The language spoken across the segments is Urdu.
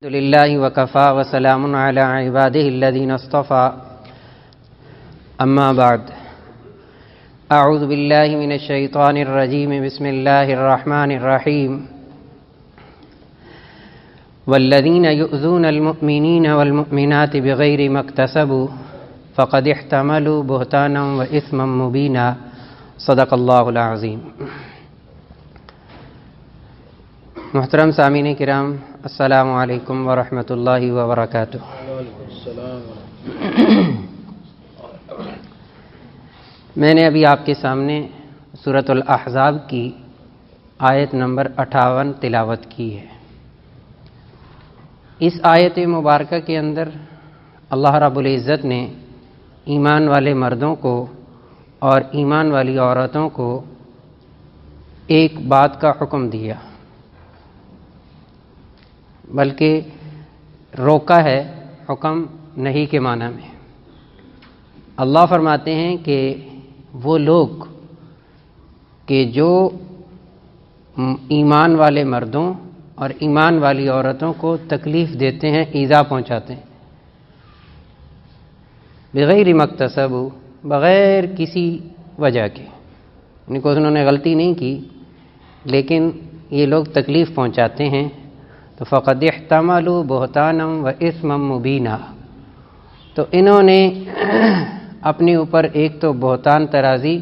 الحمد لله وكفى وسلام على عباده الذين اصطفى أما بعد أعوذ بالله من الشيطان الرجيم بسم الله الرحمن الرحيم والذين يؤذون المؤمنين والمؤمنات بغير ما اكتسبوا فقد احتملوا بهتانا وإثما مبينا صدق الله العظيم. محترم سامعین کرام، السلام علیکم ورحمۃ اللہ وبرکاتہ. میں نے ابھی آپ کے سامنے سورۃ الاحزاب کی آیت نمبر 58 تلاوت کی ہے. اس آیت مبارکہ کے اندر اللہ رب العزت نے ایمان والے مردوں کو اور ایمان والی عورتوں کو ایک بات کا حکم دیا، بلکہ روکا ہے، حکم نہیں کے معنی میں. اللہ فرماتے ہیں کہ وہ لوگ کہ جو ایمان والے مردوں اور ایمان والی عورتوں کو تکلیف دیتے ہیں، ایذا پہنچاتے ہیں، بغیر مکتسب، بغیر کسی وجہ کے، یعنی کہ انہوں نے غلطی نہیں کی لیکن یہ لوگ تکلیف پہنچاتے ہیں، تو فقد احتملوا بہتانا و اثما مبینا، تو انہوں نے اپنے اوپر ایک تو بہتان ترازی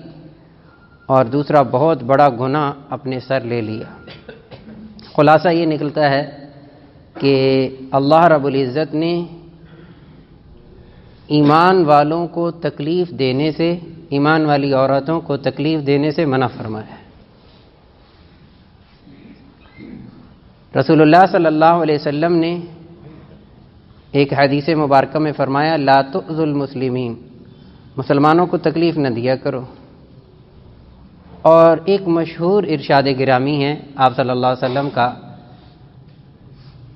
اور دوسرا بہت بڑا گناہ اپنے سر لے لیا. خلاصہ یہ نکلتا ہے کہ اللہ رب العزت نے ایمان والوں کو تکلیف دینے سے، ایمان والی عورتوں کو تکلیف دینے سے منع فرمایا ہے. رسول اللہ صلی اللہ علیہ وسلم نے ایک حدیث مبارکہ میں فرمایا، لا تؤذوا المسلمین، مسلمانوں کو تکلیف نہ دیا کرو. اور ایک مشہور ارشاد گرامی ہے آپ صلی اللہ علیہ وسلم کا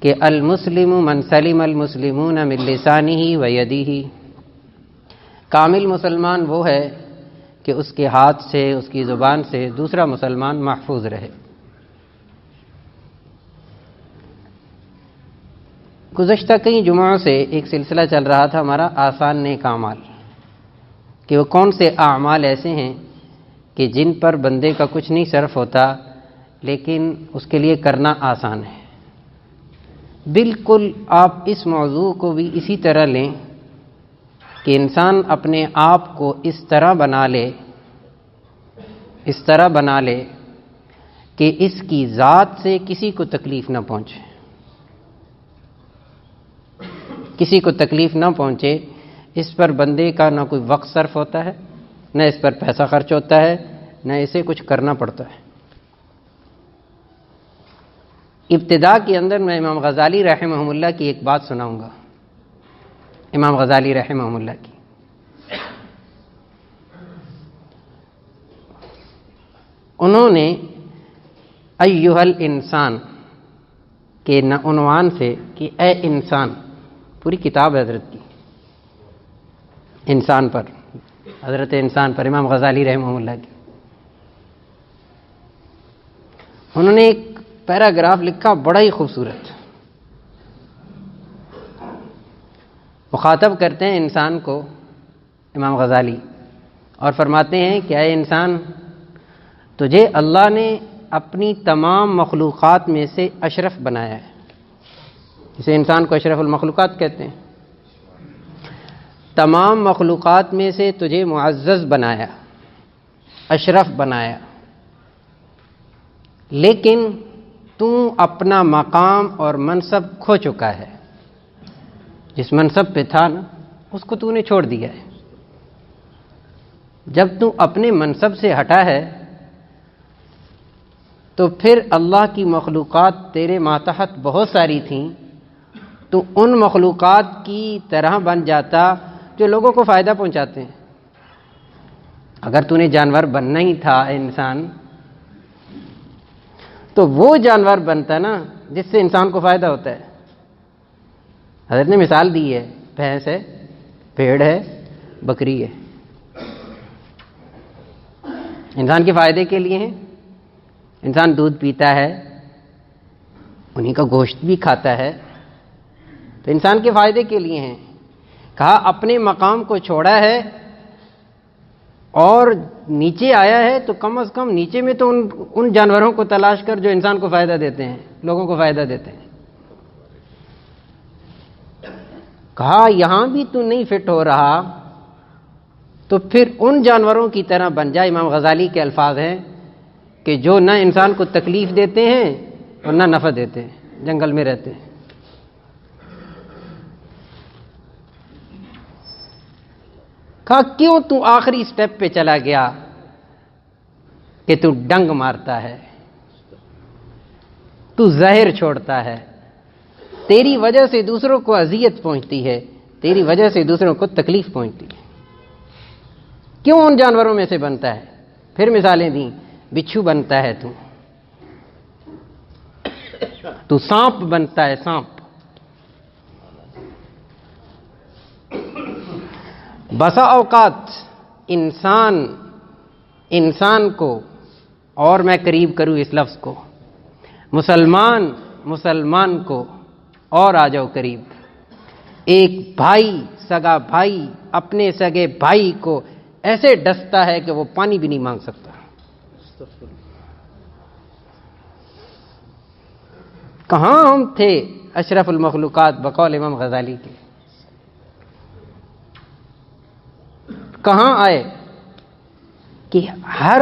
کہ المسلم من سلم المسلمون من لسانہ و یدہ، کامل مسلمان وہ ہے کہ اس کے ہاتھ سے، اس کی زبان سے دوسرا مسلمان محفوظ رہے. گزشتہ کئی جمعوں سے ایک سلسلہ چل رہا تھا ہمارا آسان نیک اعمال، کہ وہ کون سے اعمال ایسے ہیں کہ جن پر بندے کا کچھ نہیں صرف ہوتا لیکن اس کے لیے کرنا آسان ہے. بالکل آپ اس موضوع کو بھی اسی طرح لیں کہ انسان اپنے آپ کو اس طرح بنا لے کہ اس کی ذات سے کسی کو تکلیف نہ پہنچے، کسی کو تکلیف نہ پہنچے. اس پر بندے کا نہ کوئی وقت صرف ہوتا ہے، نہ اس پر پیسہ خرچ ہوتا ہے، نہ اسے کچھ کرنا پڑتا ہے. ابتدا کے اندر میں امام غزالی رحمہ اللہ کی ایک بات سناؤں گا. امام غزالی رحمہ اللہ کی انہوں نے ایھا الانسان کے عنوان سے کہ اے انسان، پوری کتاب حضرت کی انسان پر، حضرت انسان پر، امام غزالی رحمہ اللہ کی، انہوں نے ایک پیراگراف لکھا بڑا ہی خوبصورت. مخاطب کرتے ہیں انسان کو امام غزالی اور فرماتے ہیں کہ اے انسان، تجھے اللہ نے اپنی تمام مخلوقات میں سے اشرف بنایا ہے. اسے انسان کو اشرف المخلوقات کہتے ہیں. تمام مخلوقات میں سے تجھے معزز بنایا، اشرف بنایا، لیکن تو اپنا مقام اور منصب کھو چکا ہے. جس منصب پہ تھا نا، اس کو تو نے چھوڑ دیا ہے. جب تو اپنے منصب سے ہٹا ہے تو پھر اللہ کی مخلوقات تیرے ماتحت بہت ساری تھیں، تو ان مخلوقات کی طرح بن جاتا جو لوگوں کو فائدہ پہنچاتے ہیں. اگر تو نے جانور بننا ہی تھا انسان، تو وہ جانور بنتا نا جس سے انسان کو فائدہ ہوتا ہے. حضرت نے مثال دی ہے، بھینس ہے، بھیڑ ہے، بکری ہے، انسان کے فائدے کے لیے ہیں. انسان دودھ پیتا ہے، انہی کا گوشت بھی کھاتا ہے، تو انسان کے فائدے کے لیے ہیں. کہا اپنے مقام کو چھوڑا ہے اور نیچے آیا ہے تو کم از کم نیچے میں تو ان جانوروں کو تلاش کر جو انسان کو فائدہ دیتے ہیں، لوگوں کو فائدہ دیتے ہیں. کہا یہاں بھی تو نہیں فٹ ہو رہا تو پھر ان جانوروں کی طرح بن جائے. امام غزالی کے الفاظ ہیں کہ جو نہ انسان کو تکلیف دیتے ہیں اور نہ نفع دیتے ہیں، جنگل میں رہتے ہیں. کہا کیوں تو آخری سٹیپ پہ چلا گیا کہ تو ڈنگ مارتا ہے، تو زہر چھوڑتا ہے، تیری وجہ سے دوسروں کو اذیت پہنچتی ہے، تیری وجہ سے دوسروں کو تکلیف پہنچتی ہے. کیوں ان جانوروں میں سے بنتا ہے؟ پھر مثالیں دیں. بچھو بنتا ہے تو سانپ بنتا ہے، سانپ. بسا اوقات انسان کو، اور میں قریب کروں اس لفظ کو، مسلمان کو، اور آ جاؤ قریب، ایک بھائی، سگا بھائی اپنے سگے بھائی کو ایسے ڈستا ہے کہ وہ پانی بھی نہیں مانگ سکتا. کہاں ہم تھے اشرف المخلوقات بقول امام غزالی کے؟ کہاں آئے کہ ہر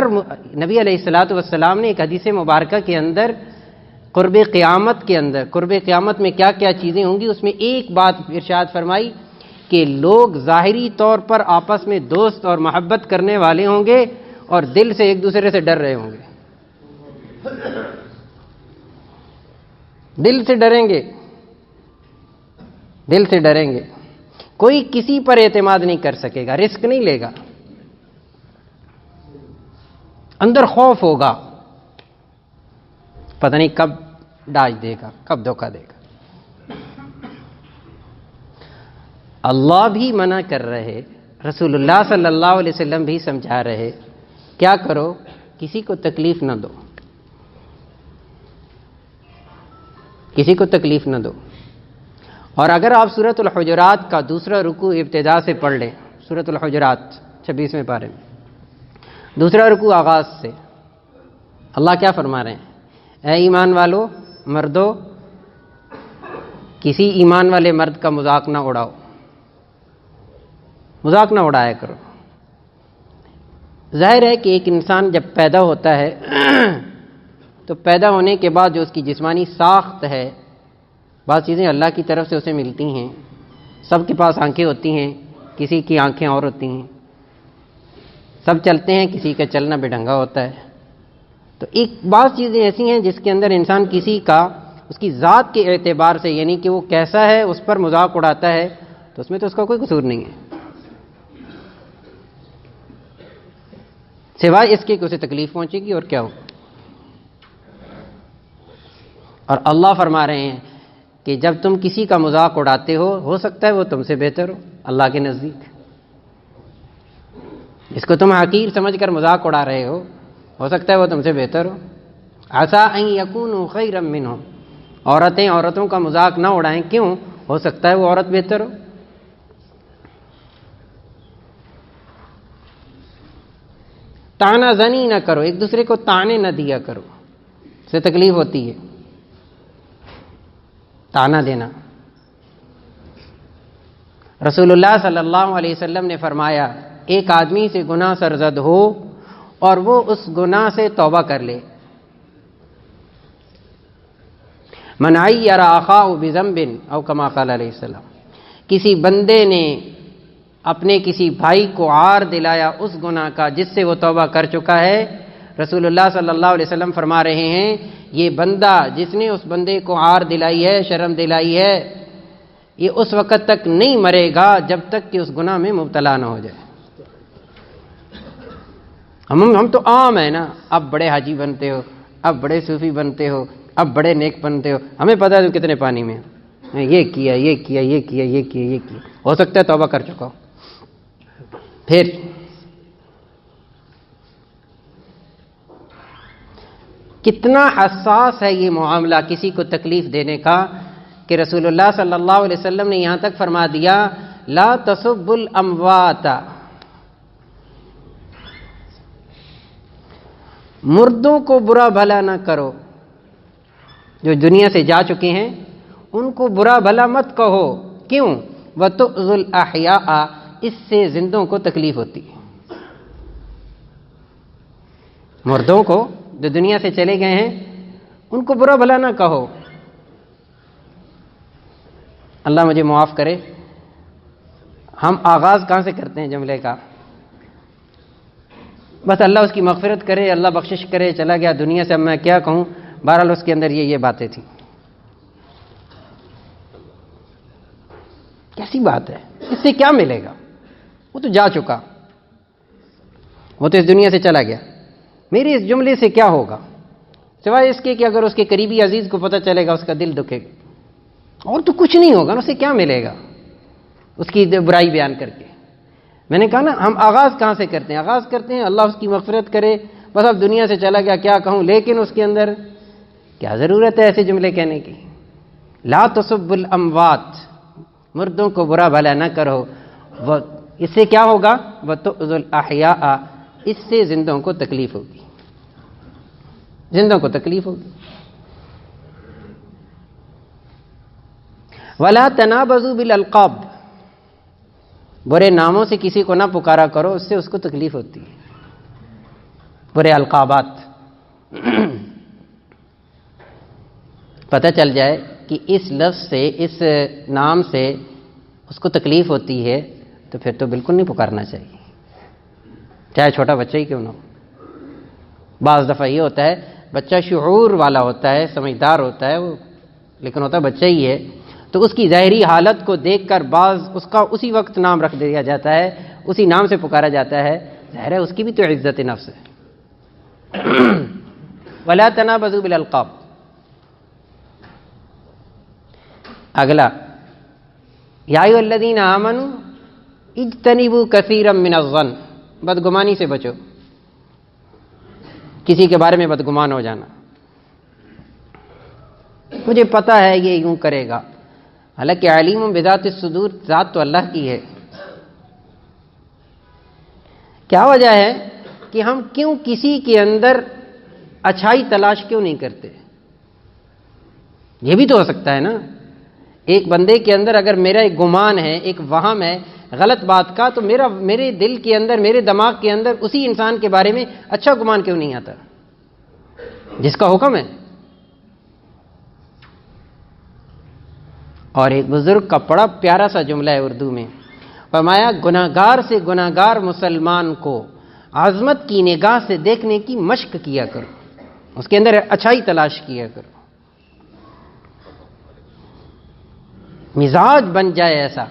نبی علیہ الصلوۃ والسلام نے ایک حدیث مبارکہ کے اندر قرب قیامت میں کیا کیا چیزیں ہوں گی، اس میں ایک بات ارشاد فرمائی کہ لوگ ظاہری طور پر آپس میں دوست اور محبت کرنے والے ہوں گے اور دل سے ایک دوسرے سے ڈر رہے ہوں گے. دل سے ڈریں گے. کوئی کسی پر اعتماد نہیں کر سکے گا، رسک نہیں لے گا، اندر خوف ہوگا، پتہ نہیں کب ڈاج دے گا، کب دھوکہ دے گا. اللہ بھی منع کر رہے، رسول اللہ صلی اللہ علیہ وسلم بھی سمجھا رہے، کیا کرو؟ کسی کو تکلیف نہ دو، کسی کو تکلیف نہ دو. اور اگر آپ سورۃ الحجرات کا دوسرا رکوع ابتدا سے پڑھ لیں، سورۃ الحجرات 26ویں پارے میں دوسرا رکوع آغاز سے، اللہ کیا فرما رہے ہیں؟ اے ایمان والو، مردو، کسی ایمان والے مرد کا مذاق نہ اڑاؤ، مذاق نہ اڑایا کرو. ظاہر ہے کہ ایک انسان جب پیدا ہوتا ہے تو پیدا ہونے کے بعد جو اس کی جسمانی ساخت ہے، بعض چیزیں اللہ کی طرف سے اسے ملتی ہیں. سب کے پاس آنکھیں ہوتی ہیں، کسی کی آنکھیں اور ہوتی ہیں، سب چلتے ہیں، کسی کا چلنا بے ڈھنگا ہوتا ہے. تو ایک بعض چیزیں ایسی ہیں جس کے اندر انسان کسی کا اس کی ذات کے اعتبار سے، یعنی کہ وہ کیسا ہے اس پر مذاق اڑاتا ہے، تو اس میں تو اس کا کوئی قصور نہیں ہے، سوائے اس کے کہ اسے تکلیف پہنچے گی اور کیا ہو. اور اللہ فرما رہے ہیں کہ جب تم کسی کا مذاق اڑاتے ہو سکتا ہے وہ تم سے بہتر ہو اللہ کے نزدیک. اس کو تم حقیر سمجھ کر مذاق اڑا رہے ہو سکتا ہے وہ تم سے بہتر ہو. عسیٰ ان یکونوا خیرا منہم، عورتوں کا مذاق نہ اڑائیں، کیوں؟ ہو سکتا ہے وہ عورت بہتر ہو. تانا زنی نہ کرو، ایک دوسرے کو تانے نہ دیا کرو، اس سے تکلیف ہوتی ہے تانا دینا. رسول اللہ صلی اللہ علیہ وسلم نے فرمایا ایک آدمی سے گناہ سرزد ہو اور وہ اس گناہ سے توبہ کر لے. من عیر اخاہ بذنب او کما قال علیہ السلام، کسی بندے نے اپنے کسی بھائی کو عار دلایا اس گناہ کا جس سے وہ توبہ کر چکا ہے، رسول اللہ صلی اللہ علیہ وسلم فرما رہے ہیں یہ بندہ جس نے اس بندے کو عار دلائی ہے، شرم دلائی ہے، یہ اس وقت تک نہیں مرے گا جب تک کہ اس گناہ میں مبتلا نہ ہو جائے. ہم تو عام ہیں نا، اب بڑے حاجی بنتے ہو، اب بڑے صوفی بنتے ہو، اب بڑے نیک بنتے ہو، ہمیں پتہ ہے کتنے پانی میں یہ کیا یہ کیا یہ کیا یہ کیا یہ کیا، ہو سکتا ہے توبہ کر چکا ہو. پھر کتنا حساس ہے یہ معاملہ کسی کو تکلیف دینے کا کہ رسول اللہ صلی اللہ علیہ وسلم نے یہاں تک فرما دیا لا تسبوا الاموات، مردوں کو برا بھلا نہ کرو، جو دنیا سے جا چکے ہیں ان کو برا بھلا مت کہو، کیوں؟ وَتُؤْذُوا الْأَحْيَاءَ، اس سے زندوں کو تکلیف ہوتی ہے۔ مردوں کو جو دنیا سے چلے گئے ہیں ان کو برا بھلا نہ کہو۔ اللہ مجھے معاف کرے، ہم آغاز کہاں سے کرتے ہیں جملے کا؟ بس اللہ اس کی مغفرت کرے، اللہ بخشش کرے، چلا گیا دنیا سے، اب میں کیا کہوں؟ بہرحال اس کے اندر یہ باتیں تھیں۔ کیسی بات ہے؟ اس سے کیا ملے گا؟ وہ تو جا چکا، وہ تو اس دنیا سے چلا گیا، میری اس جملے سے کیا ہوگا سوائے اس کے کہ اگر اس کے قریبی عزیز کو پتہ چلے گا اس کا دل دکھے گا، اور تو کچھ نہیں ہوگا، اسے کیا ملے گا اس کی برائی بیان کر کے؟ میں نے کہا نا، ہم آغاز کہاں سے کرتے ہیں؟ آغاز کرتے ہیں اللہ اس کی مغفرت کرے، بس اب دنیا سے چلا گیا کیا کہوں، لیکن اس کے اندر کیا ضرورت ہے ایسے جملے کہنے کی؟ لا تسبوا الاموات، مردوں کو برا بھلا نہ کرو، اس سے کیا ہوگا؟ وَتُؤْذُوا الْأَحْيَاءَ، اس سے زندوں کو تکلیف ہوگی، زندوں کو تکلیف ہوگی۔ وَلَا تَنَابَزُوا بِالْأَلْقَابِ، برے ناموں سے کسی کو نہ پکارا کرو، اس سے اس کو تکلیف ہوتی ہے، برے القابات۔ پتہ چل جائے کہ اس لفظ سے، اس نام سے اس کو تکلیف ہوتی ہے تو پھر تو بالکل نہیں پکارنا چاہیے، چاہے چھوٹا بچہ ہی کیوں نہ ہو۔ بعض دفعہ یہ ہوتا ہے بچہ شعور والا ہوتا ہے، سمجھدار ہوتا ہے وہ، لیکن ہوتا بچہ ہی ہے، تو اس کی ظاہری حالت کو دیکھ کر بعض اس کا اسی وقت نام رکھ دیا جاتا ہے، اسی نام سے پکارا جاتا ہے، ظاہر ہے اس کی بھی تو عزت نفس ہے۔ وَلَا تَنَابَزُوا بِالْأَلْقَابِ۔ اگلا، یا ایھا الذین آمنوا اجتنبوا کثیرا من الظن، بدگمانی سے بچو، کسی کے بارے میں بدگمان ہو جانا، مجھے پتہ ہے یہ یوں کرے گا، حالانکہ علیم بذات الصدور، ذات تو اللہ کی ہے۔ کیا وجہ ہے کہ ہم کیوں کسی کے اندر اچھائی تلاش کیوں نہیں کرتے؟ یہ بھی تو ہو سکتا ہے نا، ایک بندے کے اندر اگر میرا ایک گمان ہے، ایک وہم ہے غلط بات کا، تو میرے دل کے اندر، میرے دماغ کے اندر اسی انسان کے بارے میں اچھا گمان کیوں نہیں آتا جس کا حکم ہے؟ اور ایک بزرگ کا بڑا پیارا سا جملہ ہے اردو میں، فرمایا گناہگار سے گناہگار مسلمان کو عظمت کی نگاہ سے دیکھنے کی مشق کیا کرو، اس کے اندر اچھائی تلاش کیا کرو، مزاج بن جائے ایسا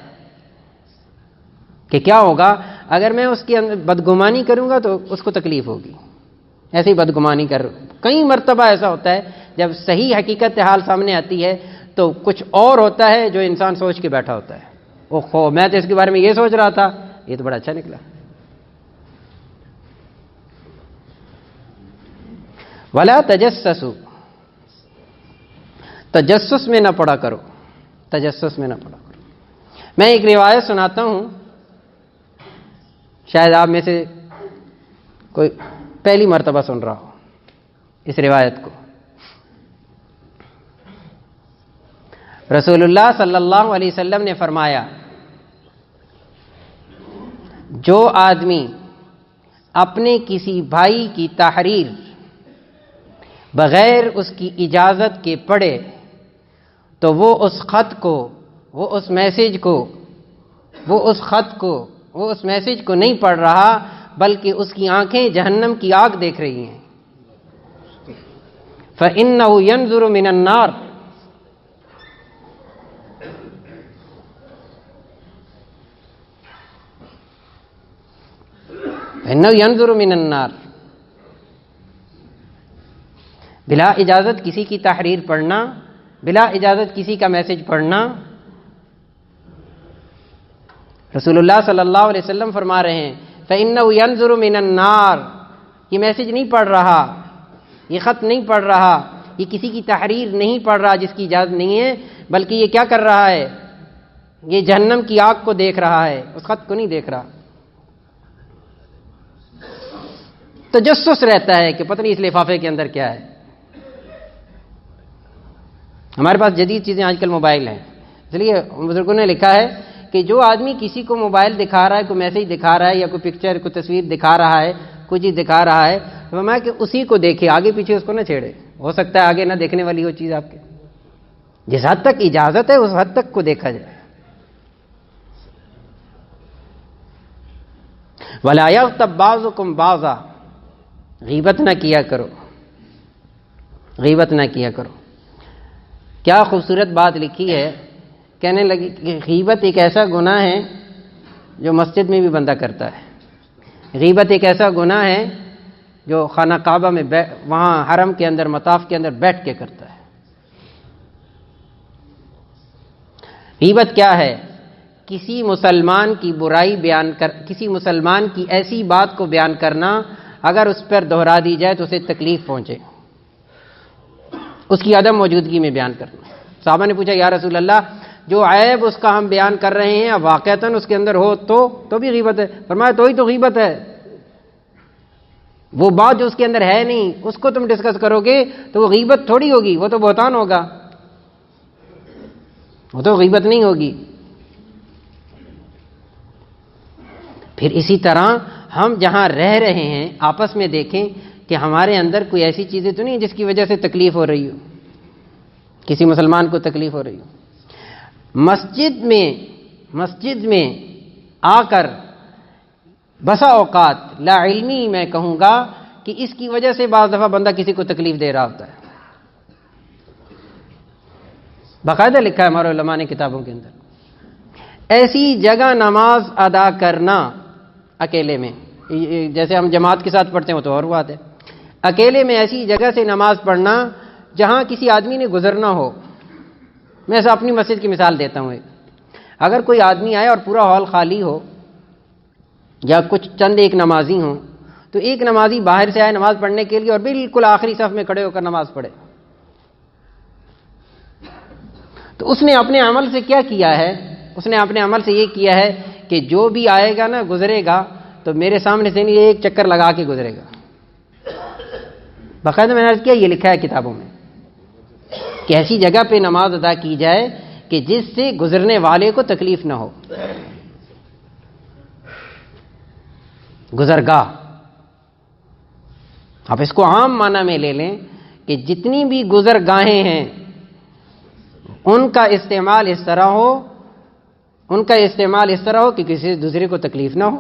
کہ کیا ہوگا اگر میں اس کے اندر بدگمانی کروں گا تو اس کو تکلیف ہوگی، ایسی بدگمانی کر۔ کئی مرتبہ ایسا ہوتا ہے جب صحیح حقیقت حال سامنے آتی ہے تو کچھ اور ہوتا ہے جو انسان سوچ کے بیٹھا ہوتا ہے، اوہو میں تو اس کے بارے میں یہ سوچ رہا تھا، یہ تو بڑا اچھا نکلا۔ ولا تجسسوا، تجسس میں نہ پڑا کرو، تجسس میں نہ پڑا کرو۔ میں ایک روایت سناتا ہوں، شاید آپ میں سے کوئی پہلی مرتبہ سن رہا ہو اس روایت کو۔ رسول اللہ صلی اللہ علیہ وسلم نے فرمایا، جو آدمی اپنے کسی بھائی کی تحریر بغیر اس کی اجازت کے پڑھے تو وہ اس خط کو، وہ اس میسج کو، وہ اس میسج کو نہیں پڑھ رہا، بلکہ اس کی آنکھیں جہنم کی آگ دیکھ رہی ہیں۔ فَإِنَّهُ يَنظُرُ مِنَ النَّارِ، فَإِنَّهُ يَنظُرُ مِنَ النَّارِ، بلا اجازت کسی کی تحریر پڑھنا، بلا اجازت کسی کا میسج پڑھنا، رسول اللہ صلی اللہ علیہ وسلم فرما رہے ہیں فَإِنَّهُ يَنظُرُ مِنَ النَّارِ، یہ میسج نہیں پڑھ رہا، یہ خط نہیں پڑھ رہا، یہ کسی کی تحریر نہیں پڑھ رہا جس کی اجازت نہیں ہے، بلکہ یہ کیا کر رہا ہے؟ یہ جہنم کی آگ کو دیکھ رہا ہے، اس خط کو نہیں دیکھ رہا۔ تجسس رہتا ہے کہ پتہ نہیں اس لفافے کے اندر کیا ہے۔ ہمارے پاس جدید چیزیں آج کل موبائل ہیں، اس لیے بزرگوں نے لکھا ہے کہ جو آدمی کسی کو موبائل دکھا رہا ہے، کوئی میسج دکھا رہا ہے یا کوئی پکچر، کوئی تصویر دکھا رہا ہے، کوئی چیز دکھا رہا ہے، فرمایا کہ اسی کو دیکھے، آگے پیچھے اس کو نہ چھیڑے، ہو سکتا ہے آگے نہ دیکھنے والی وہ چیز آپ کے۔ جس حد تک اجازت ہے اس حد تک کو دیکھا جائے۔ وَلَا يَغْتَبْ بَعْضُكُمْ بَعْضًا، غیبت نہ کیا کرو، غیبت نہ کیا کرو۔ کیا خوبصورت بات لکھی ہے، کہنے لگی کہ غیبت ایک ایسا گناہ ہے جو مسجد میں بھی بندہ کرتا ہے۔ غیبت ایک ایسا گناہ ہے جو خانہ کعبہ میں وہاں حرم کے اندر، مطاف کے اندر بیٹھ کے کرتا ہے۔ غیبت کیا ہے؟ کسی مسلمان کی برائی بیان کسی مسلمان کی ایسی بات کو بیان کرنا، اگر اس پر دہرا دی جائے تو اسے تکلیف پہنچے، اس کی عدم موجودگی میں بیان کرنا۔ صحابہ نے پوچھا یا رسول اللہ، جو عیب اس کا ہم بیان کر رہے ہیں اب واقعتاً اس کے اندر ہو تو بھی غیبت ہے؟ فرمایا تو ہی تو غیبت ہے۔ وہ بات جو اس کے اندر ہے نہیں اس کو تم ڈسکس کرو گے تو وہ غیبت تھوڑی ہوگی، وہ تو بہتان ہوگا، وہ تو غیبت نہیں ہوگی۔ پھر اسی طرح ہم جہاں رہ رہے ہیں آپس میں دیکھیں کہ ہمارے اندر کوئی ایسی چیزیں تو نہیں جس کی وجہ سے تکلیف ہو رہی ہو، کسی مسلمان کو تکلیف ہو رہی ہو۔ مسجد میں آ کر بسا اوقات لا علمی میں کہوں گا کہ اس کی وجہ سے بعض دفعہ بندہ کسی کو تکلیف دے رہا ہوتا ہے۔ باقاعدہ لکھا ہے ہمارے علماء نے کتابوں کے اندر، ایسی جگہ نماز ادا کرنا اکیلے میں، جیسے ہم جماعت کے ساتھ پڑھتے ہیں وہ تو اور بات ہے، اکیلے میں ایسی جگہ سے نماز پڑھنا جہاں کسی آدمی نے گزرنا ہو۔ میں ایسا اپنی مسجد کی مثال دیتا ہوں، اگر کوئی آدمی آئے اور پورا ہال خالی ہو یا کچھ چند ایک نمازی ہوں تو ایک نمازی باہر سے آئے نماز پڑھنے کے لیے اور بالکل آخری صف میں کھڑے ہو کر نماز پڑھے، تو اس نے اپنے عمل سے کیا کیا ہے؟ اس نے اپنے عمل سے یہ کیا ہے کہ جو بھی آئے گا نا گزرے گا تو میرے سامنے سے نہیں ایک چکر لگا کے گزرے گا۔ باقاعدہ میں نے عرض کیا یہ لکھا ہے کتابوں میں کہ ایسی جگہ پہ نماز ادا کی جائے کہ جس سے گزرنے والے کو تکلیف نہ ہو۔ گزرگاہ، آپ اس کو عام معنی میں لے لیں کہ جتنی بھی گزرگاہیں ہیں ان کا استعمال اس طرح ہو کہ کسی دوسرے کو تکلیف نہ ہو۔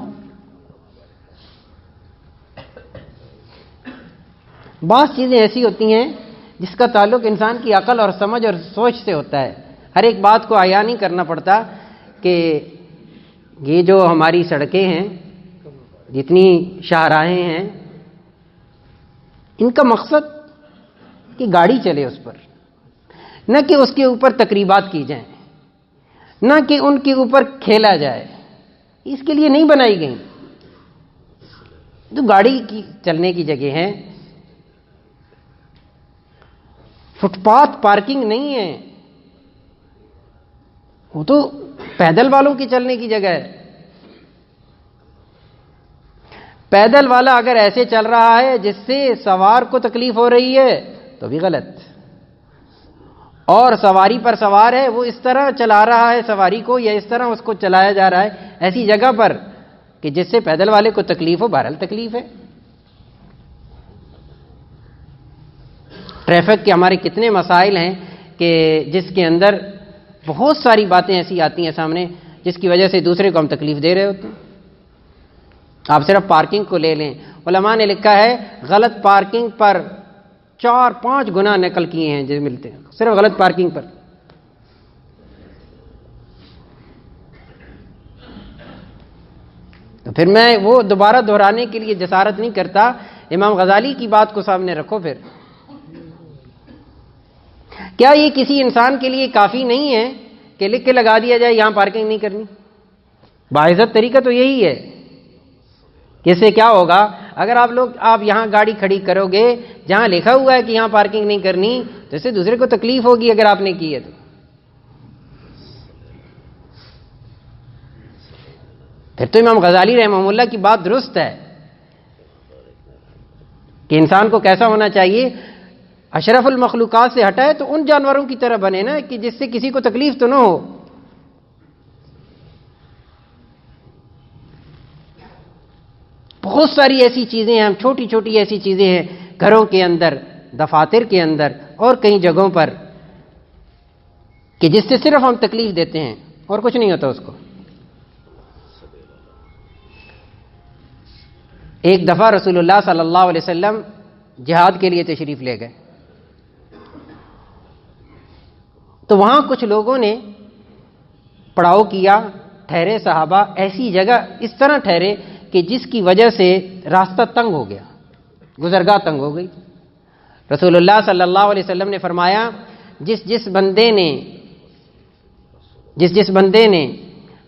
بعض چیزیں ایسی ہوتی ہیں جس کا تعلق انسان کی عقل اور سمجھ اور سوچ سے ہوتا ہے، ہر ایک بات کو عیاں نہیں کرنا پڑتا کہ یہ جو ہماری سڑکیں ہیں، جتنی شاہراہیں ہیں، ان کا مقصد کہ گاڑی چلے اس پر، نہ کہ اس کے اوپر تقریبات کی جائیں، نہ کہ ان کے اوپر کھیلا جائے، اس کے لیے نہیں بنائی گئی۔ تو گاڑی کی چلنے کی جگہ ہے، فٹ پاتھ پارکنگ نہیں ہے، وہ تو پیدل والوں کی چلنے کی جگہ ہے۔ پیدل والا اگر ایسے چل رہا ہے جس سے سوار کو تکلیف ہو رہی ہے تو بھی غلط، اور سواری پر سوار ہے وہ اس طرح چلا رہا ہے سواری کو یا اس طرح اس کو چلایا جا رہا ہے ایسی جگہ پر کہ جس سے پیدل والے کو تکلیف ہو، بہرحال تکلیف ہے۔ ٹریفک کے ہمارے کتنے مسائل ہیں کہ جس کے اندر بہت ساری باتیں ایسی آتی ہیں سامنے جس کی وجہ سے دوسرے کو ہم تکلیف دے رہے ہوتے ہیں۔ آپ صرف پارکنگ کو لے لیں، علماء نے لکھا ہے غلط پارکنگ پر 4-5 گنا نقل کیے ہیں جو ملتے ہیں، صرف غلط پارکنگ پر۔ تو پھر میں وہ دوبارہ دہرانے کے لیے جسارت نہیں کرتا، امام غزالی کی بات کو سامنے رکھو۔ پھر کیا یہ کسی انسان کے لیے کافی نہیں ہے کہ لکھ کے لگا دیا جائے یہاں پارکنگ نہیں کرنی؟ باعزت طریقہ تو یہی ہے کہ اس سے کیا ہوگا، اگر آپ یہاں گاڑی کھڑی کرو گے جہاں لکھا ہوا ہے کہ یہاں پارکنگ نہیں کرنی تو اس سے دوسرے کو تکلیف ہوگی اگر آپ نے کی ہے تو۔ پھر تو امام غزالی رحمہ اللہ کی بات درست ہے کہ انسان کو کیسا ہونا چاہیے، اشرف المخلوقات سے ہٹائے تو ان جانوروں کی طرح بنے نا کہ جس سے کسی کو تکلیف تو نہ ہو۔ بہت ساری ایسی چیزیں ہیں، چھوٹی چھوٹی ایسی چیزیں ہیں گھروں کے اندر، دفاتر کے اندر اور کئی جگہوں پر کہ جس سے صرف ہم تکلیف دیتے ہیں اور کچھ نہیں ہوتا اس کو۔ ایک دفعہ رسول اللہ صلی اللہ علیہ وسلم جہاد کے لیے تشریف لے گئے، تو وہاں کچھ لوگوں نے پڑاؤ کیا، ٹھہرے صحابہ ایسی جگہ اس طرح ٹھہرے کہ جس کی وجہ سے راستہ تنگ ہو گیا، گزرگاہ تنگ ہو گئی۔ رسول اللہ صلی اللہ علیہ وسلم نے فرمایا جس جس بندے نے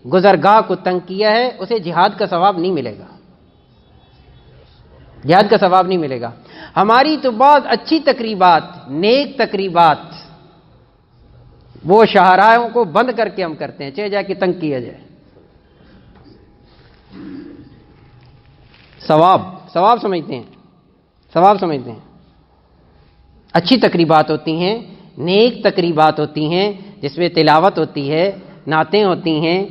گزرگاہ کو تنگ کیا ہے اسے جہاد کا ثواب نہیں ملے گا، جہاد کا ثواب نہیں ملے گا۔ ہماری تو بہت اچھی تقریبات، نیک تقریبات، وہ شاہراہوں کو بند کر کے ہم کرتے ہیں، چاہے جا کے تنگ کیا جائے۔ ثواب سمجھتے ہیں، ثواب سمجھتے ہیں۔ اچھی تقریبات ہوتی ہیں، نیک تقریبات ہوتی ہیں جس میں تلاوت ہوتی ہے، نعتیں ہوتی ہیں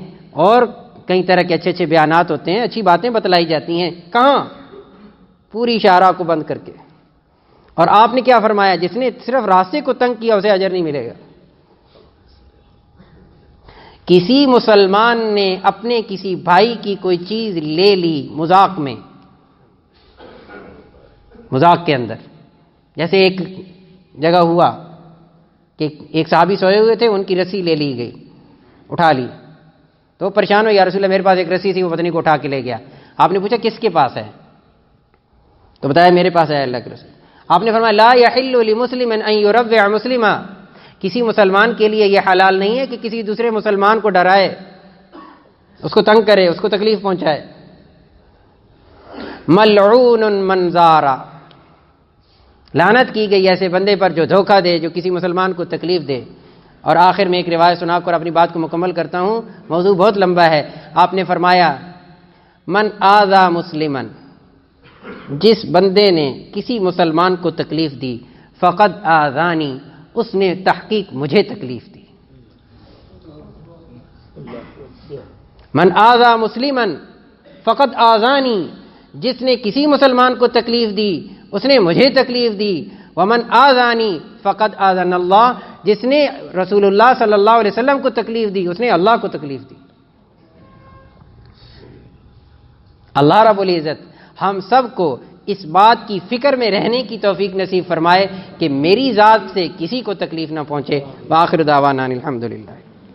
اور کئی طرح کے اچھے اچھے بیانات ہوتے ہیں، اچھی باتیں بتلائی جاتی ہیں۔ کہاں؟ پوری شاہراہ کو بند کر کے۔ اور آپ نے کیا فرمایا؟ جس نے صرف راستے کو تنگ کیا اسے اجر نہیں ملے گا۔ کسی مسلمان نے اپنے کسی بھائی کی کوئی چیز لے لی مذاق میں، مذاق کے اندر، جیسے ایک جگہ ہوا کہ ایک صحابی سوئے ہوئے تھے، ان کی رسی لے لی گئی، اٹھا لی، تو وہ پریشان ہو، یا رسول اللہ میرے پاس ایک رسی تھی، وہ پتنی کو اٹھا کے لے گیا۔ آپ نے پوچھا کس کے پاس ہے؟ تو بتایا میرے پاس ہے اللہ کے رسول۔ آپ نے فرمایا لا یحل لمسلم ان یروع مسلما، کسی مسلمان کے لیے یہ حلال نہیں ہے کہ کسی دوسرے مسلمان کو ڈرائے، اس کو تنگ کرے، اس کو تکلیف پہنچائے۔ ملعون من زارا، لعنت کی گئی ایسے بندے پر جو دھوکہ دے، جو کسی مسلمان کو تکلیف دے۔ اور آخر میں ایک روایت سنا کر اپنی بات کو مکمل کرتا ہوں، موضوع بہت لمبا ہے۔ آپ نے فرمایا من آذا مسلمن، جس بندے نے کسی مسلمان کو تکلیف دی، فقد آذانی، اس نے تحقیق مجھے تکلیف دی۔ من آذا مسلمن فقد آذانی، جس نے کسی مسلمان کو تکلیف دی اس نے مجھے تکلیف دی۔ ومن آذانی فقد آذن اللہ، جس نے رسول اللہ صلی اللہ علیہ وسلم کو تکلیف دی اس نے اللہ کو تکلیف دی۔ اللہ رب العزت ہم سب کو اس بات کی فکر میں رہنے کی توفیق نصیب فرمائے کہ میری ذات سے کسی کو تکلیف نہ پہنچے۔ وآخر دعوانا الحمدللہ۔